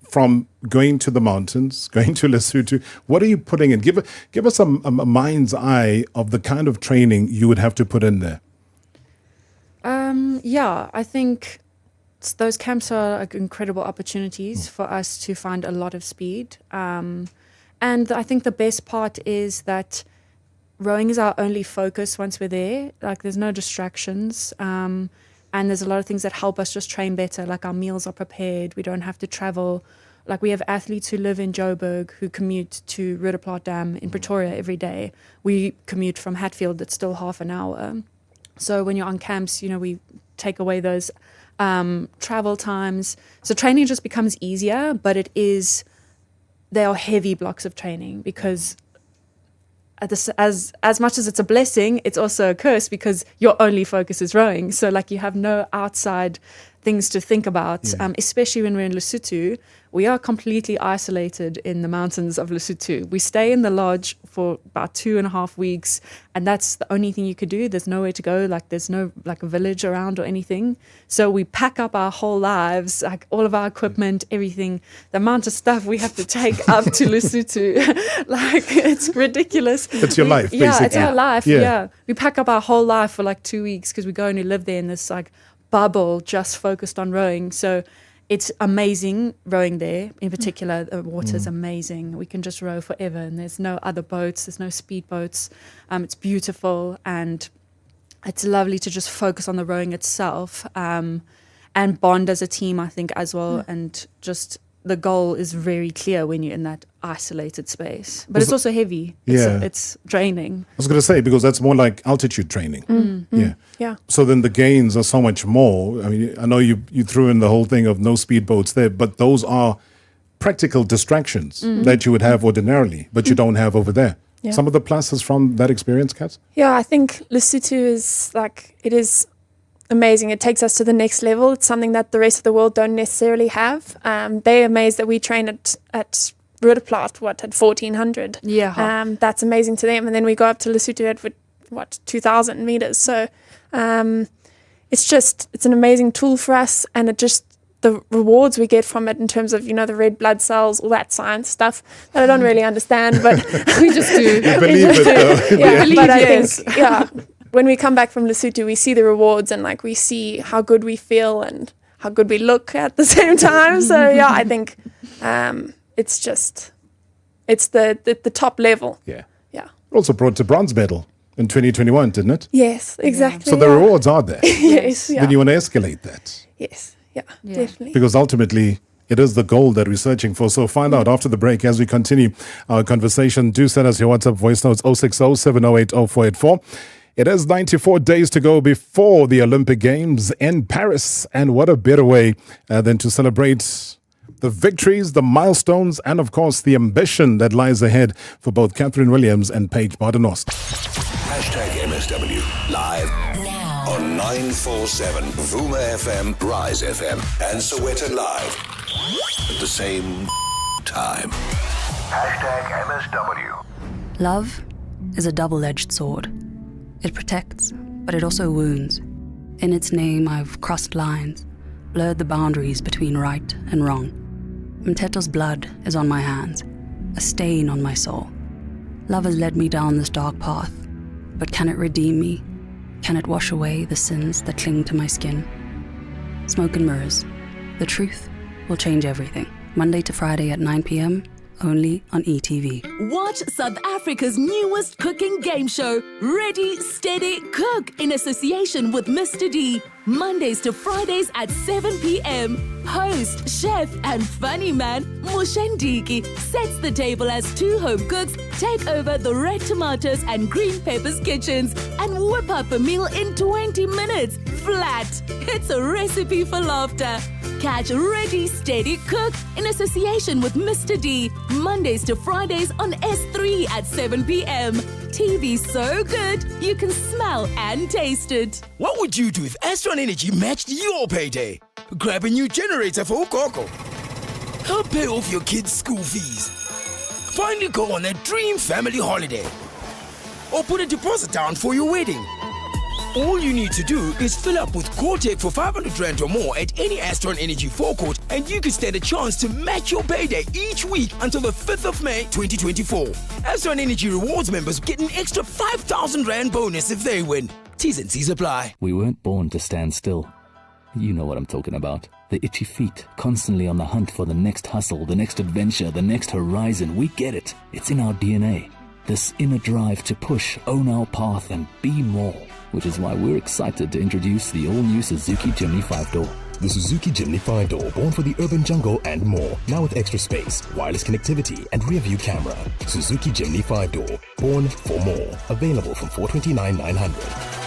S8: from going to the mountains, going to Lesotho. What are you putting in? Give us a mind's eye of the kind of training you would have to put in there.
S21: Yeah, I think those camps are like incredible opportunities for us to find a lot of speed. And I think the best part is that rowing is our only focus once we're there. Like, there's no distractions. And there's a lot of things that help us just train better. Like, our meals are prepared. We don't have to travel. Like, we have athletes who live in Joburg who commute to Roodeplaat Dam in Pretoria every day. We commute from Hatfield. It's still half an hour. So when you're on camps, we take away those travel times. So training just becomes easier, but they are heavy blocks of training, because as much as it's a blessing, it's also a curse, because your only focus is rowing. So like, you have no outside things to think about, especially when we're in Lesotho. We are completely isolated in the mountains of Lesotho. We stay in the lodge for about 2.5 weeks, and that's the only thing you could do. There's nowhere to go. Like, there's no like a village around or anything. So we pack up our whole lives, like all of our equipment, everything. The amount of stuff we have to take up to Lesotho, like, it's ridiculous.
S8: It's your life, basically.
S21: Yeah, it's our life. Yeah. We pack up our whole life for like 2 weeks, because we go and we live there in this like bubble just focused on rowing. So it's amazing rowing there. In particular, the water's amazing. We can just row forever, and there's no other boats. There's no speed boats. It's beautiful, and it's lovely to just focus on the rowing itself, and bond as a team, I think, as well. And just the goal is very clear when you're in that isolated space. But it's also heavy. It's draining.
S8: I was going to say, because that's more like altitude training.
S20: Yeah.
S8: So then the gains are so much more. I mean, I know you threw in the whole thing of no speedboats there, but those are practical distractions that you would have ordinarily, but you don't have over there.
S20: Yeah.
S8: Some of the pluses from that experience, Kat?
S20: Yeah, I think Lesotho it is amazing. It takes us to the next level. It's something that the rest of the world don't necessarily have. They're amazed that we train at Roodeplaat, at 1,400.
S21: Yeah.
S20: That's amazing to them. And then we go up to Lesotho at 2,000 meters. So it's an amazing tool for us, and the rewards we get from it in terms of, the red blood cells, all that science stuff that I don't really understand, but we just do.
S8: You believe it, though.
S20: Yeah, but I think, when we come back from Lesotho, we see the rewards, and like, we see how good we feel and how good we look at the same time. So yeah, I think it's the top level.
S8: Yeah.
S20: Yeah.
S8: Also brought to bronze medal in 2021, didn't it?
S20: Yes, exactly.
S8: So the rewards are there.
S20: Yes. Yeah.
S8: Then you want to escalate that.
S20: Yes. Yeah. Definitely.
S8: Because ultimately, it is the goal that we're searching for. So find out after the break as we continue our conversation. Do send us your WhatsApp voice notes 060 708 0484. It is 94 days to go before the Olympic Games in Paris. And what a better way than to celebrate the victories, the milestones, and of course the ambition that lies ahead for both Katherine Williams and Paige Badenhorst.
S5: #MSW live now on 947 Vuma FM, Rise FM, and Soweto Live at the same time. #MSW.
S2: Love is a double-edged sword. It protects, but it also wounds. In its name, I've crossed lines, blurred the boundaries between right and wrong. Mteto's blood is on my hands, a stain on my soul. Love has led me down this dark path, but can it redeem me? Can it wash away the sins that cling to my skin? Smoke and Mirrors. The truth will change everything. Monday to Friday at 9 p.m, only on ETV.
S22: Watch South Africa's newest cooking game show, Ready, Steady, Cook, in association with Mr. D. Mondays to Fridays at 7 p.m. Host, chef, and funny man, Mushandiki, sets the table as two home cooks take over the red tomatoes and green peppers kitchens and whip up a meal in 20 minutes. Flat. It's a recipe for laughter. catch Ready, Steady, Cook in association with Mr. D, Mondays to Fridays on S3 at 7 p.m. TV so good, you can smell and taste it.
S1: What would you do if Astron Energy matched your payday? Grab a new generator for Ukoko. Help pay off your kids' school fees. Finally go on a dream family holiday. Or put a deposit down for your wedding. All you need to do is fill up with Cortec for 500 Rand or more at any Astron Energy forecourt, and you could stand a chance to match your payday each week until the 5th of May 2024. Astron Energy Rewards members get an extra 5,000 Rand bonus if they win. T's and C's apply.
S3: We weren't born to stand still. You know what I'm talking about. The itchy feet, constantly on the hunt for the next hustle, the next adventure, the next horizon. We get it. It's in our DNA. This inner drive to push, own our path, and be more. Which is why we're excited to introduce the all-new Suzuki Jimny 5-door.
S23: The Suzuki Jimny 5-door, born for the urban jungle and more. Now with extra space, wireless connectivity, and rear-view camera. Suzuki Jimny 5-door, born for more. Available from 429,900.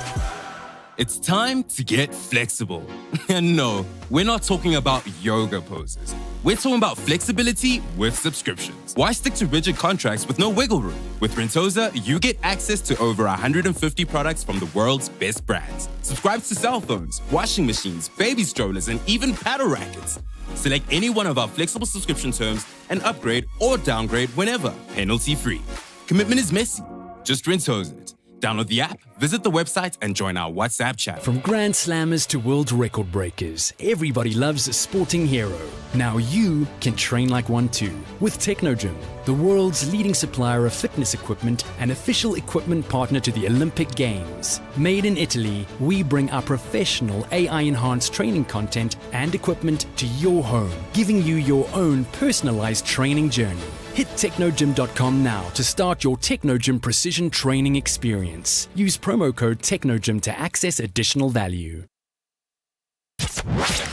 S24: It's time to get flexible. And no, we're not talking about yoga poses. We're talking about flexibility with subscriptions. Why stick to rigid contracts with no wiggle room? With Rentosa, you get access to over 150 products from the world's best brands. Subscribe to cell phones, washing machines, baby strollers, and even paddle rackets. Select any one of our flexible subscription terms and upgrade or downgrade whenever, penalty-free. Commitment is messy. Just Rentosa it. Download the app, visit the website, and join our WhatsApp chat.
S25: From Grand Slammers to world record breakers, everybody loves a sporting hero. Now you can train like one too with Technogym, the world's leading supplier of fitness equipment and official equipment partner to the Olympic Games. Made in Italy, we bring our professional AI-enhanced training content and equipment to your home, giving you your own personalized training journey. Hit technogym.com now to start your Technogym precision training experience. Use promo code Technogym to access additional value.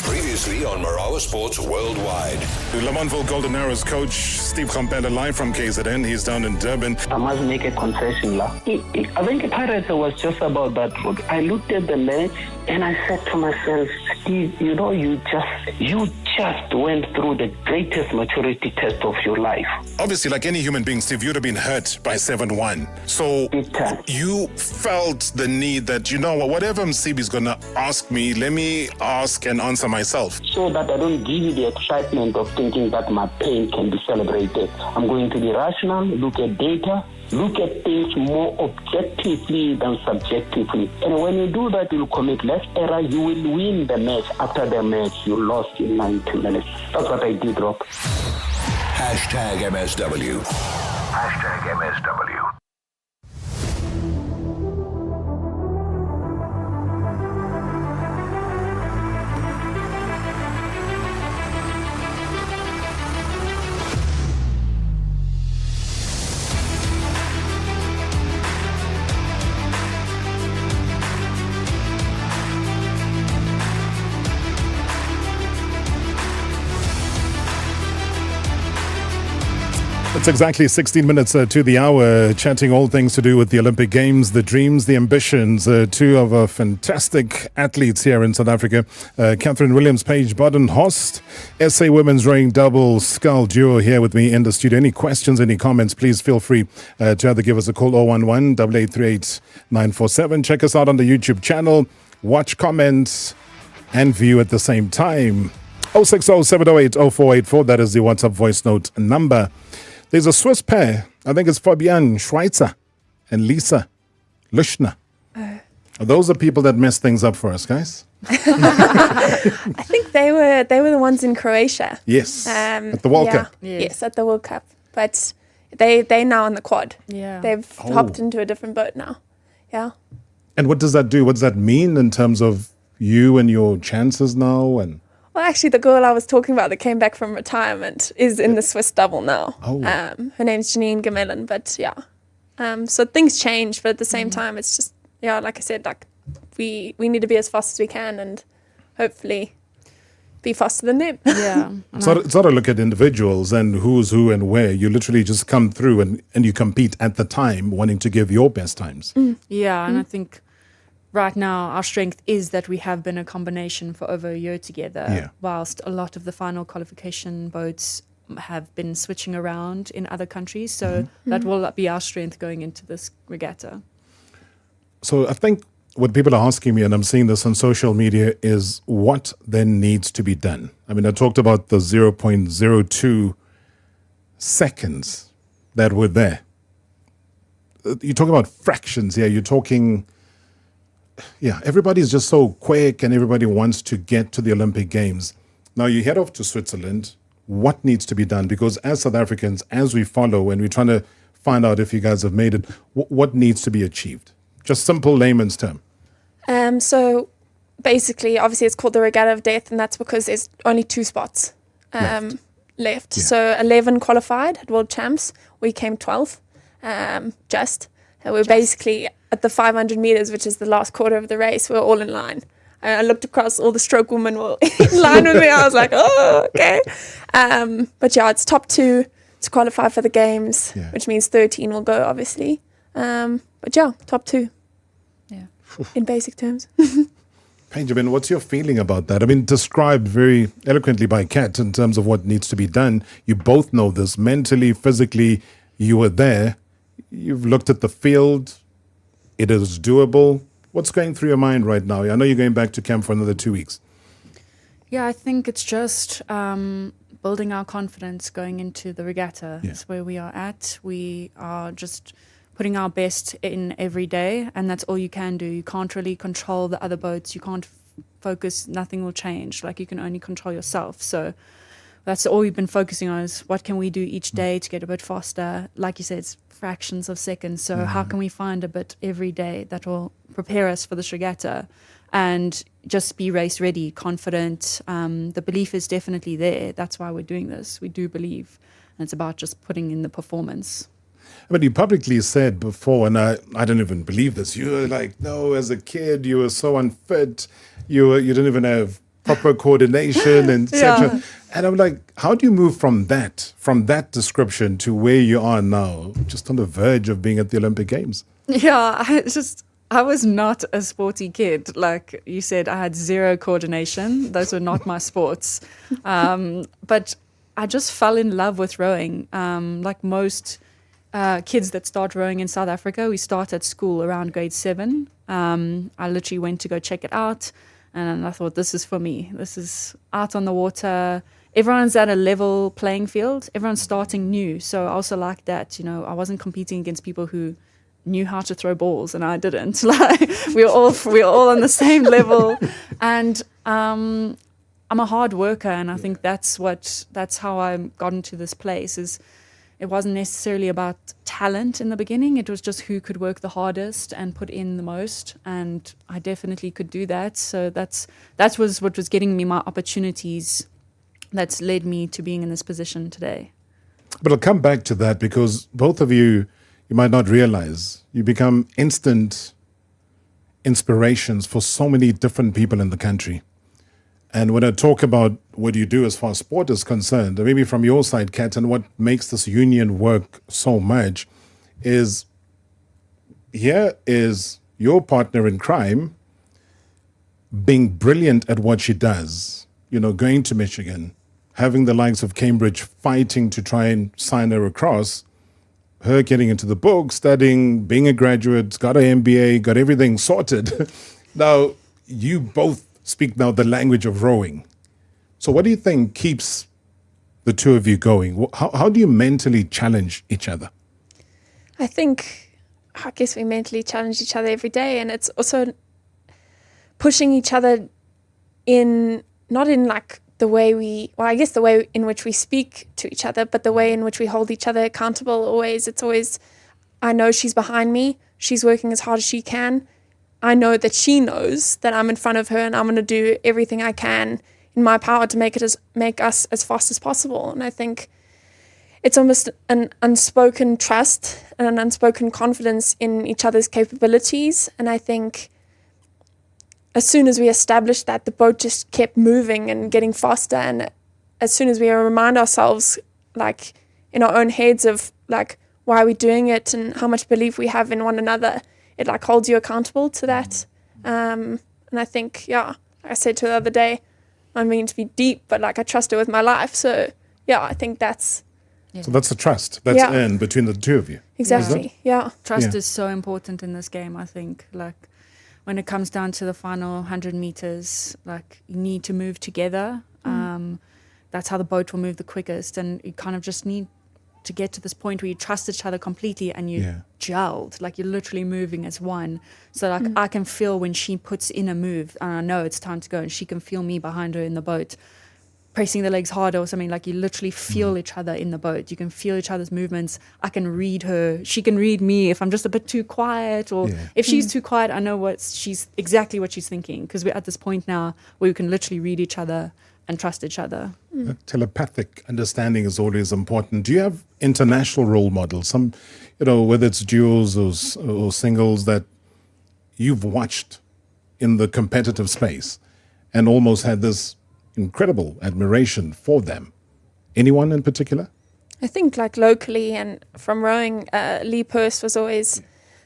S5: Previously on Marawa Sports Worldwide.
S8: Lamontville Golden Arrows coach Steve Kampela live from KZN. He's down in Durban.
S7: I must make a confession, La. I think Pirates was just about that road. I looked at the match and I said to myself, Steve, you know, you just went through the greatest maturity test of your life.
S8: Obviously, like any human being, Steve, you'd have been hurt by 7-1. So you felt the need that, you know, whatever Msibi's going to ask me, let me ask and answer myself.
S7: So that I don't give you the excitement of thinking that my pain can be celebrated. I'm going to be rational, look at data, look at things more objectively than subjectively. And when you do that, you'll commit less error. You will win the match. After the match, you lost in 90 minutes. That's what I did, Rob.
S5: Hashtag MSW. Hashtag MSW.
S8: It's exactly 16 minutes to the hour, chatting all things to do with the Olympic Games, the dreams, the ambitions. Two of our fantastic athletes here in South Africa, Katherine Williams, Paige Badenhorst, SA Women's Rowing Double Scull Duo here with me in the studio. Any questions, any comments, please feel free to either give us a call 011-8838-947. Check us out on the YouTube channel, watch, comment, and view at the same time. 060-708-0484, that is the WhatsApp voice note number. There's a Swiss pair. I think it's Fabian Schweitzer and Lisa Luschner. Those are people that mess things up for us, guys.
S20: I think they were the ones in Croatia.
S8: Yes, at the World Cup.
S20: Yes, at the World Cup. But they now on the quad.
S21: Yeah,
S20: they've hopped into a different boat now. Yeah.
S8: And what does that do? What does that mean in terms of you and your chances now? And
S20: well, actually, the girl I was talking about that came back from retirement is in the Swiss double now.
S8: Oh.
S20: Her name's Janine Gemellen, but yeah. So things change, but at the same time, it's just, yeah, like I said, like we need to be as fast as we can and hopefully be faster than them.
S21: Yeah.
S8: It's not a look at individuals and who's who and where. You literally just come through and you compete at the time, wanting to give your best times.
S21: Yeah, and I think right now our strength is that we have been a combination for over a year together, whilst a lot of the final qualification boats have been switching around in other countries. So that will be our strength going into this regatta.
S8: So I think what people are asking me, and I'm seeing this on social media, is what then needs to be done. I mean, I talked about the 0.02 seconds that were there. You're talking about fractions here. You're talking, everybody's just so quick and everybody wants to get to the Olympic Games. Now you head off to Switzerland. What needs to be done? Because as South Africans, as we follow and we're trying to find out if you guys have made it, what needs to be achieved? Just simple layman's term.
S20: So basically, obviously it's called the Regatta of Death, and that's because there's only 2 spots left. So 11 qualified at World Champs. We came 12th. We're basically at the 500 meters, which is the last quarter of the race. We're all in line. I looked across, all the stroke women were in line with me. I was like, oh, okay. But it's top 2 to qualify for the games, which means 13 will go, obviously. Top 2. Yeah, in basic terms.
S8: Paige, what's your feeling about that? I mean, described very eloquently by Kat in terms of what needs to be done. You both know this. Mentally, physically, you were there. You've looked at the field. It is doable. What's going through your mind right now? I know you're going back to camp for another 2 weeks.
S21: Yeah, I think it's just building our confidence going into the regatta. That's where we are at. We are just putting our best in every day, and that's all you can do. You can't really control the other boats. You can't focus. Nothing will change. Like, you can only control yourself. So that's all we've been focusing on, is what can we do each day to get a bit faster. Like you said, it's fractions of seconds. So how can we find a bit every day that will prepare us for this regatta and just be race ready, confident. The belief is definitely there. That's why we're doing this. We do believe. And it's about just putting in the performance.
S8: But you publicly said before, and I don't even believe this, you were like, no, as a kid, you were so unfit. You didn't even have proper coordination and etc. And I'm like, how do you move from that description to where you are now, just on the verge of being at the Olympic Games?
S21: Yeah, I was not a sporty kid. Like you said, I had zero coordination. Those were not my sports. But I just fell in love with rowing. Like most kids that start rowing in South Africa, we start at school around grade 7. I literally went to go check it out. And I thought, this is for me. This is out on the water. Everyone's at a level playing field. Everyone's starting new. So I also like that, I wasn't competing against people who knew how to throw balls and I didn't. Like we were all on the same level. And I'm a hard worker, and I think that's how I got into this place. It wasn't necessarily about talent in the beginning. It was just who could work the hardest and put in the most. And I definitely could do that. So that was what was getting me my opportunities. That's led me to being in this position today.
S8: But I'll come back to that, because both of you might not realize, you become instant inspirations for so many different people in the country. And when I talk about what you do as far as sport is concerned, maybe from your side, Kat, and what makes this union work so much is, here is your partner in crime being brilliant at what she does, going to Michigan, having the likes of Cambridge fighting to try and sign her across, her getting into the book, studying, being a graduate, got an MBA, got everything sorted. Now, you both speak now the language of rowing. So what do you think keeps the two of you going? How do you mentally challenge each other?
S20: I guess we mentally challenge each other every day, and it's also pushing each other not in like the way the way in which we speak to each other, but the way in which we hold each other accountable always. It's always, I know she's behind me, she's working as hard as she can. I know that she knows that I'm in front of her, and I'm going to do everything I can in my power to make us as fast as possible. And I think it's almost an unspoken trust and an unspoken confidence in each other's capabilities. And I think as soon as we established that, the boat just kept moving and getting faster. And as soon as we remind ourselves, like in our own heads, of like, why are we doing it and how much belief we have in one another, it like holds you accountable to that. And I think, like I said to her the other day, I mean to be deep, but like I trust her with my life. So I think that's...
S8: So that's a trust that's earned between the two of you.
S20: Exactly,
S21: Trust is so important in this game, I think. Like, when it comes down to the final 100 meters, like, you need to move together. That's how the boat will move the quickest. And you kind of just need to get to this point where you trust each other completely and you gelled. Like, you're literally moving as one. So, like, I can feel when she puts in a move and I know it's time to go, and she can feel me behind her in the boat, pressing the legs harder or something. Like, you literally feel each other in the boat. You can feel each other's movements. I can read her. She can read me if I'm just a bit too quiet, or if she's too quiet, I know exactly what she's thinking, because we're at this point now where we can literally read each other and trust each other.
S8: Telepathic understanding is always important. Do you have international role models? Some, whether it's duos or singles that you've watched in the competitive space and almost had this incredible admiration for them. Anyone in particular?
S20: I think like locally and from rowing, Lee Purse was always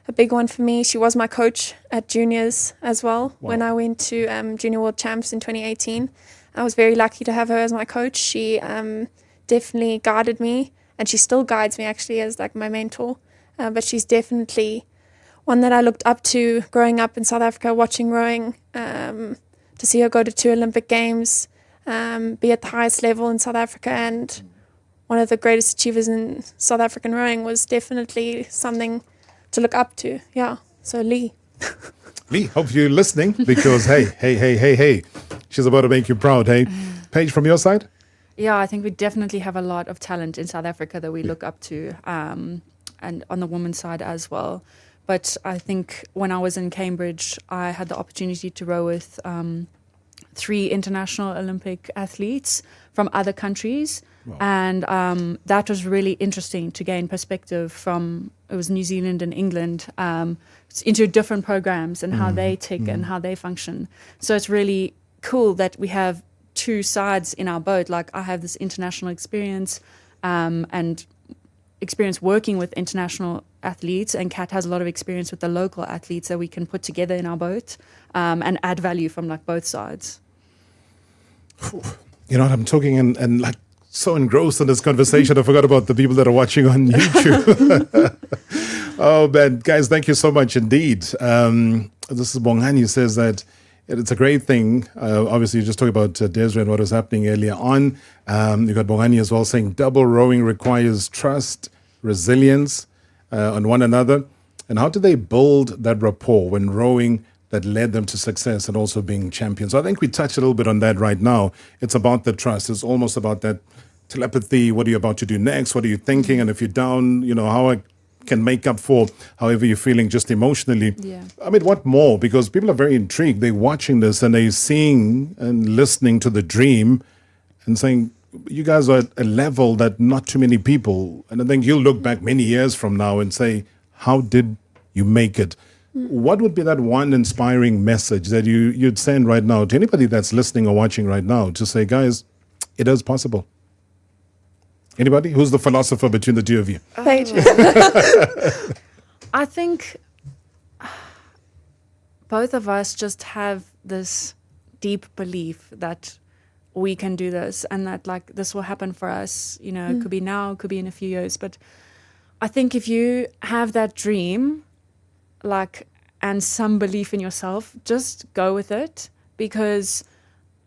S20: a big one for me. She was my coach at juniors as well. Wow. When I went to Junior World Champs in 2018. I was very lucky to have her as my coach. She definitely guided me, and she still guides me actually as like my mentor. But she's definitely one that I looked up to growing up in South Africa, watching rowing, to see her go to 2 Olympic Games, be at the highest level in South Africa, and one of the greatest achievers in South African rowing was definitely something to look up to. Yeah, so Lee.
S8: Lee, hope you're listening, because hey, she's about to make you proud, hey? Paige, from your side?
S21: Yeah, I think we definitely have a lot of talent in South Africa that we look up to, and on the women's side as well. But I think when I was in Cambridge, I had the opportunity to row with 3 international Olympic athletes from other countries. Wow. And that was really interesting to gain perspective from, it was New Zealand and England, into different programs and how they tick and how they function. So it's really cool that we have 2 sides in our boat. Like, I have this international experience and experience working with international athletes, and Kat has a lot of experience with the local athletes that we can put together in our boat and add value from like both sides.
S8: You know what, I'm talking and like so engrossed in this conversation, I forgot about the people that are watching on YouTube. Oh man, guys, thank you so much indeed. This is Bongani, who says that it's a great thing. Obviously, you just talked about Desiree and what was happening earlier on. You got Bongani as well saying double rowing requires trust, resilience on one another. And how do they build that rapport when rowing that led them to success and also being champions? So I think we touched a little bit on that right now. It's about the trust. It's almost about that telepathy. What are you about to do next? What are you thinking? And if you're down, how I can make up for however you're feeling just emotionally. Yeah. I mean, what more? Because people are very intrigued. They're watching this and they're seeing and listening to the dream and saying, you guys are at a level that not too many people, and I think you'll look back many years from now and say, how did you make it? What would be that one inspiring message that you'd send right now to anybody that's listening or watching right now to say, guys, it is possible? Anybody? Who's the philosopher between the two of you?
S20: Paige.
S21: I think both of us just have this deep belief that we can do this and that like this will happen for us. It could be now, it could be in a few years. But I think if you have that dream, and some belief in yourself, just go with it, because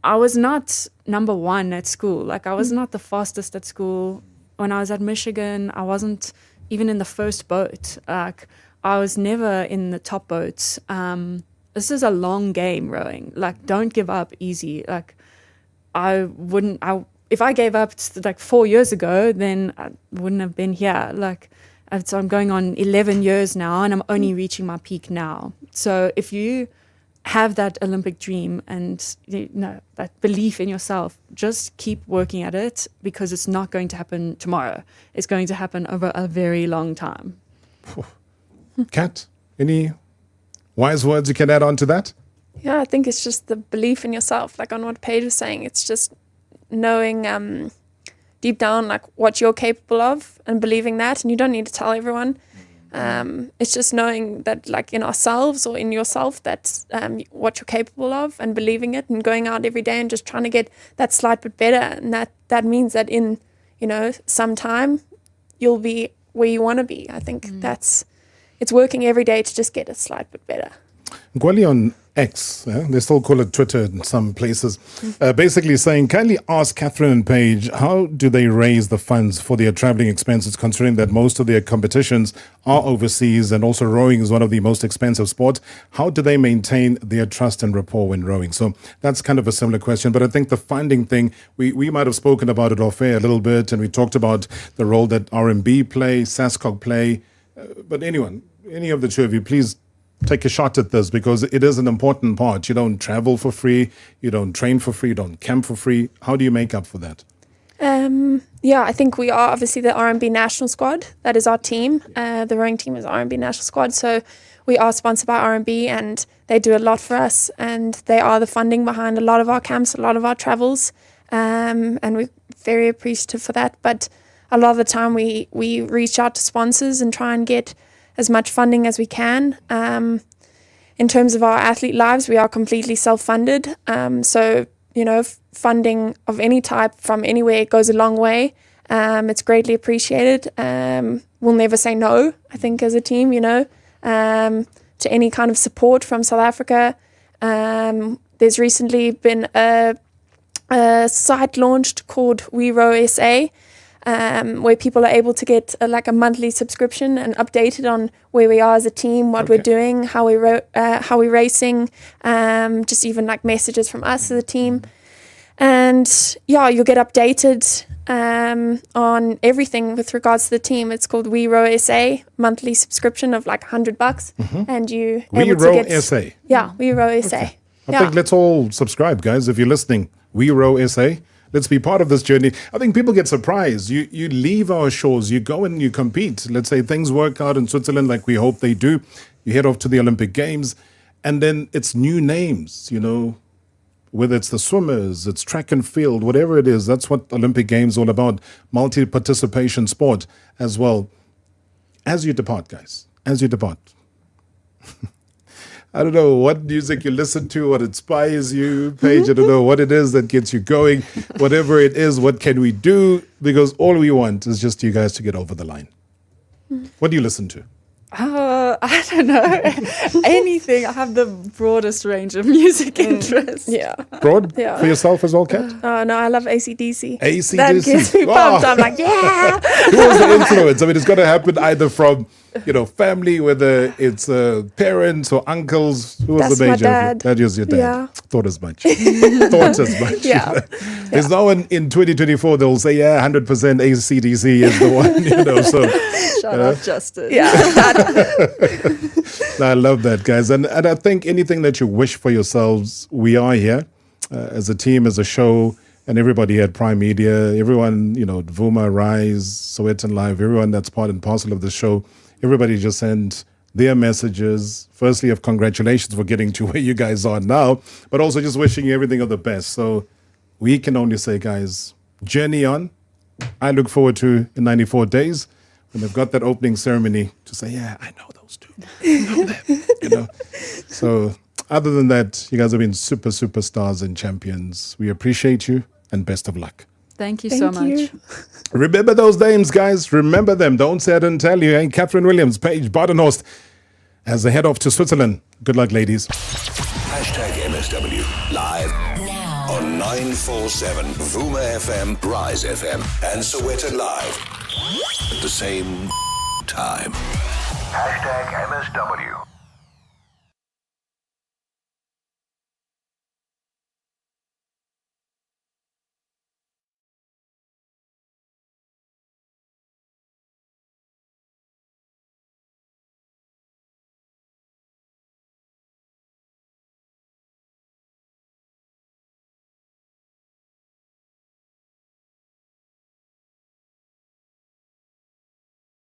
S21: I was not number 1 at school. I was not the fastest at school. When I was at Michigan, I wasn't even in the first boat. I was never in the top boats. This is a long game, rowing. Don't give up easy. If I gave up 4 years ago, then I wouldn't have been here. So I'm going on 11 years now, and I'm only reaching my peak now. So if you have that Olympic dream and that belief in yourself, just keep working at it, because it's not going to happen tomorrow. It's going to happen over a very long time.
S8: Kat, any wise words you can add on to that?
S20: Yeah, I think it's just the belief in yourself, on what Paige was saying. It's just knowing deep down what you're capable of and believing that, and you don't need to tell everyone. It's just knowing that, like, in ourselves or in yourself, that's what you're capable of, and believing it, and going out every day and just trying to get that slight bit better. And that means that in, some time, you'll be where you want to be. I think it's working every day to just get a slight bit better.
S8: Gwali on X, they still call it Twitter in some places, basically saying, kindly ask Katherine and Paige, how do they raise the funds for their traveling expenses, considering that most of their competitions are overseas, and also rowing is one of the most expensive sports? How do they maintain their trust and rapport when rowing? So that's kind of a similar question, but I think the funding thing, we might have spoken about it off air a little bit, and we talked about the role that RMB play, SASCOG play, but any of the two of you, please take a shot at this, because it is an important part. You don't travel for free, you don't train for free, you don't camp for free. How do you make up for that?
S20: I think we are obviously the RMB national squad. That is our team. The rowing team is RMB national squad. So we are sponsored by RMB, and they do a lot for us, and they are the funding behind a lot of our camps, a lot of our travels. And we're very appreciative for that. But a lot of the time we reach out to sponsors and try and get as much funding as we can. In terms of our athlete lives, we are completely self-funded. So, funding of any type from anywhere goes a long way. It's greatly appreciated. We'll never say no, I think, as a team, to any kind of support from South Africa. There's recently been a site launched called We Row SA, where people are able to get a monthly subscription and updated on where we are as a team, what we're doing, how we're racing, just even like messages from us as a team. And you'll get updated on everything with regards to the team. It's called We Row SA, monthly subscription of like $100, and you
S8: We Row SA.
S20: Yeah, We Row SA.
S8: Okay. I think let's all subscribe, guys. If you're listening, We Row SA. Let's be part of this journey. I think people get surprised. You leave our shores, you go and you compete. Let's say things work out in Switzerland like we hope they do. You head off to the Olympic Games, and then it's new names, whether it's the swimmers, it's track and field, whatever it is. That's what Olympic Games is all about, multi-participation sport as well. As you depart, guys, as you depart, I don't know what music you listen to, what inspires you, Paige. I don't know what it is that gets you going. Whatever it is, what can we do? Because all we want is just you guys to get over the line. What do you listen to?
S21: I don't know. Anything. I have the broadest range of music interests.
S20: Yeah.
S8: Broad? Yeah. For yourself as well, Kat?
S20: Oh, no, I love AC/DC.
S8: AC/DC.
S20: That gets me pumped. I'm like, yeah.
S8: Who was the influence? I mean, it's got to happen either from, family, whether it's parents or uncles. Who was the major?
S20: My dad.
S8: That was your dad.
S20: Yeah.
S8: Thought as much. Thought as much.
S20: Yeah.
S8: There's no one in 2024 they'll say, 100% AC/DC is the one, so.
S21: Shut up, Justin.
S20: Yeah.
S8: I love that, guys. And I think anything that you wish for yourselves, we are here as a team, as a show, and everybody at Prime Media, everyone, Vuma, Rise, Sowetan Live, everyone that's part and parcel of the show, everybody just sent their messages, firstly of congratulations for getting to where you guys are now, but also just wishing you everything of the best. So we can only say, guys, journey on. I look forward to in 94 days when they've got that opening ceremony to say, I know those two. I know them. So other than that, you guys have been superstars and champions. We appreciate you and best of luck.
S21: Thank you so much.
S8: Remember those names, guys. Remember them. Don't say I didn't tell you. And Katherine Williams, Paige, Badenhorst, as they head off to Switzerland. Good luck, ladies.
S5: #MSW live now on 947 Vuma FM, Rise FM, and Sowetan Live at the same time. #MSW.